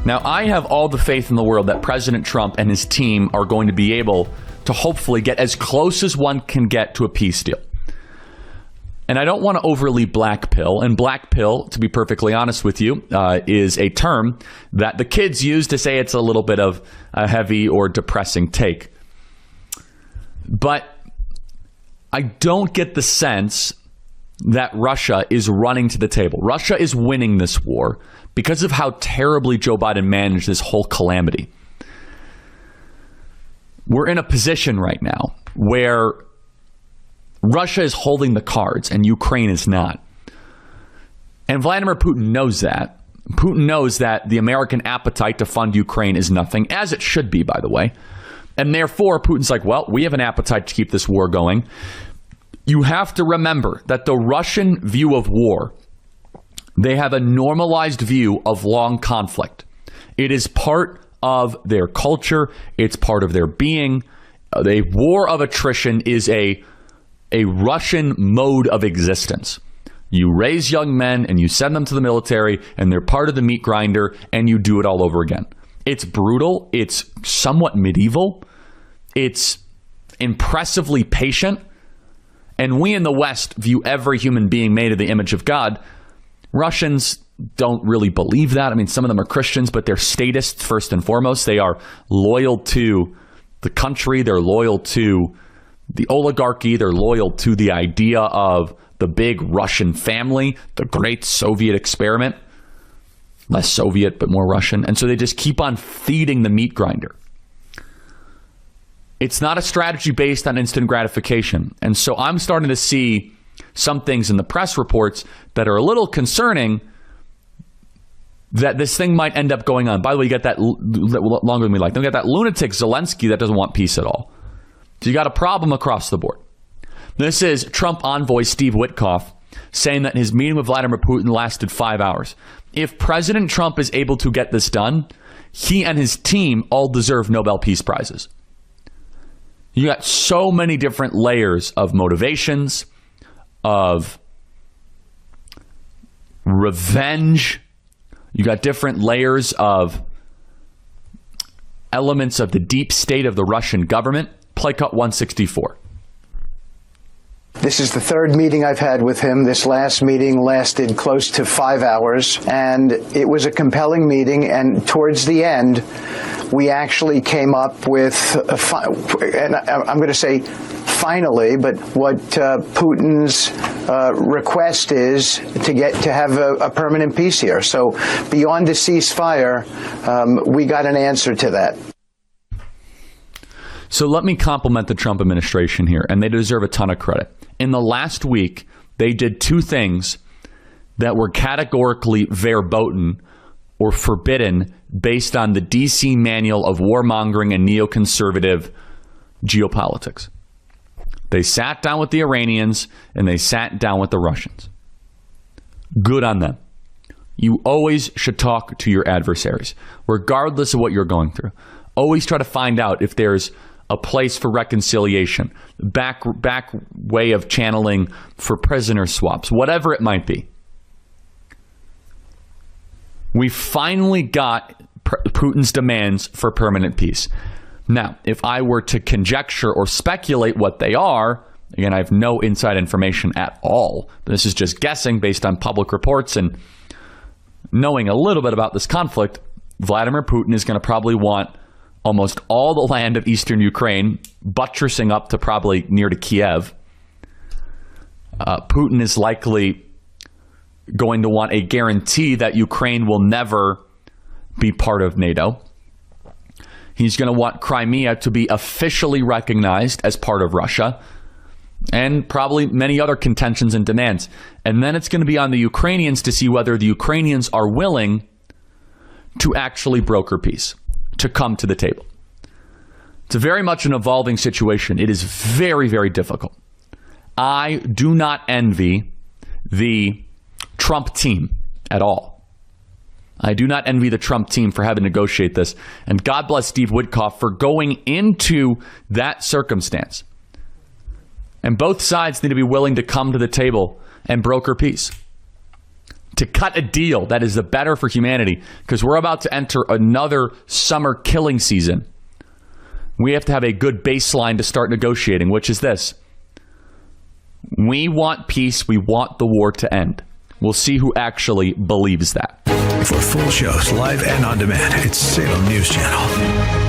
Now, I have all the faith in the world that President Trump and his team are going to be able to hopefully get as close as one can get to a peace deal. And I don't want to overly black pill. And black pill, to be perfectly honest with you, is a term that the kids use to say it's a little bit of a heavy or depressing take. But I don't get the sense that Russia is running to the table. Russia is winning this war because of how terribly Joe Biden managed this whole calamity. We're in a position right now where Russia is holding the cards and Ukraine is not. And Vladimir Putin knows that. Putin knows that the American appetite to fund Ukraine is nothing, as it should be, by the way. And therefore, Putin's like, well, we have an appetite to keep this war going. You have to remember that the Russian view of war, they have a normalized view of long conflict. It is part of their culture. It's part of their being. A war of attrition is a Russian mode of existence. You raise young men and you send them to the military and they're part of the meat grinder and you do it all over again. It's brutal. It's somewhat medieval. It's impressively patient. And we in the West view every human being made in the image of God. Russians don't really believe that. I mean, some of them are Christians, but they're statists first and foremost. They are loyal to the country. They're loyal to the oligarchy. They're loyal to the idea of the big Russian family, the great Soviet experiment. Less Soviet, but more Russian. And so they just keep on feeding the meat grinder. It's not a strategy based on instant gratification. And so I'm starting to see some things in the press reports that are a little concerning that this thing might end up going on. By the way, you got that longer than we like. Then we got that lunatic Zelensky that doesn't want peace at all. So you got a problem across the board. This is Trump envoy Steve Witkoff saying that his meeting with Vladimir Putin lasted 5 hours. If President Trump is able to get this done, he and his team all deserve Nobel Peace Prizes. You got so many different layers of motivations, of revenge. You got different layers of elements of the deep state of the Russian government. Play cut 164. This is the third meeting I've had with him. This last meeting lasted close to 5 hours, and it was a compelling meeting. And towards the end, we actually came up with, and I'm going to say finally, but what Putin's request is to have a permanent peace here. So beyond a ceasefire, we got an answer to that. So let me compliment the Trump administration here, and they deserve a ton of credit. In the last week, they did two things that were categorically verboten or forbidden based on the D.C. Manual of Warmongering and Neoconservative Geopolitics. They sat down with the Iranians and they sat down with the Russians. Good on them. You always should talk to your adversaries, regardless of what you're going through. Always try to find out if there's a place for reconciliation, back way of channeling for prisoner swaps, whatever it might be. We finally got Putin's demands for permanent peace. Now, if I were to conjecture or speculate what they are, again, I have no inside information at all. This is just guessing based on public reports and knowing a little bit about this conflict. Vladimir Putin is going to probably want almost all the land of eastern Ukraine, buttressing up to probably near to Kiev. Putin is likely going to want a guarantee that Ukraine will never be part of NATO. He's going to want Crimea to be officially recognized as part of Russia, and probably many other contentions and demands. And then it's going to be on the Ukrainians to see whether the Ukrainians are willing to actually broker peace, to come to the table. It's very much an evolving situation. It is very, very difficult. I do not envy the Trump team at all. I do not envy the Trump team for having to negotiate this. And God bless Steve Witkoff for going into that circumstance. And both sides need to be willing to come to the table and broker peace. to cut a deal that is the better for humanity, because we're about to enter another summer killing season. We have to have a good baseline to start negotiating, which is this. We want peace. We want the war to end. We'll see who actually believes that. For full shows, live and on demand, it's Salem News Channel.